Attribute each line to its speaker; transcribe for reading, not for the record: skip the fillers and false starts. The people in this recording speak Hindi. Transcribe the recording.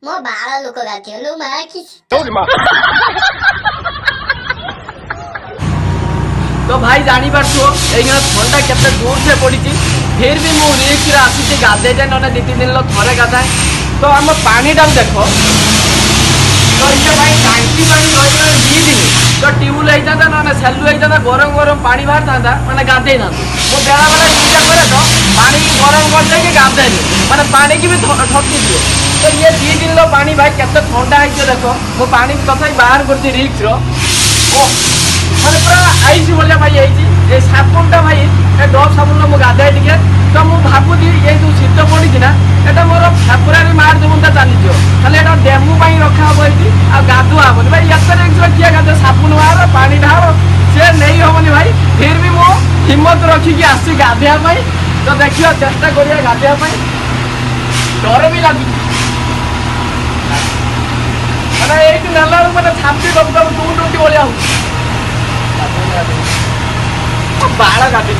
Speaker 1: ମୋ ବାଳ ଲୋକ ଗାଧେଇଲୁ ମା କି
Speaker 2: तो भाई जानी पार्थ ठंडा केते जोर से पड़ी फिर भी मु रिक्स आसी गाधे जाए ना 2-3 दिन थे गाधाए तो आम पानी टाक देख तो ये भाई टांकी पानी रही 2 दिन तो ट्यूबवेल होता ना सेलु होता गरम गरम पानी बाहर था मैंने गाधे था मो बेला बेला चिंता करे तो पानी की गरम कर गाधे मैंने पानी की भी ठकी दिए तो ये 2 दिन पानी भाई केते ठंडा है देख मो पानी तथा बाहर कर रिक्स मैंने पूरा आईसी भाई ये साबुनटा भाई डब साबुन मुझे गाधाए टे तो मुझे भावुची ये जो शीत पड़ी ना ये मोर फेब्रुआरी मार्च मुझे चली खाली एटा डेमु रखा हम ये गाधुआ हेनी भाई ये किए गाधे साबुन बाहर पानी ढाल सी नहीं हेनी भाई फिर भी मो हिम्मत रखिकी आसी गाधेवाई तो देखिए चेष्टा करिए गाधेवाई डर भी लगे मैंने ये नेला मैंने छाती दब टूटी भाया बाड़ काटी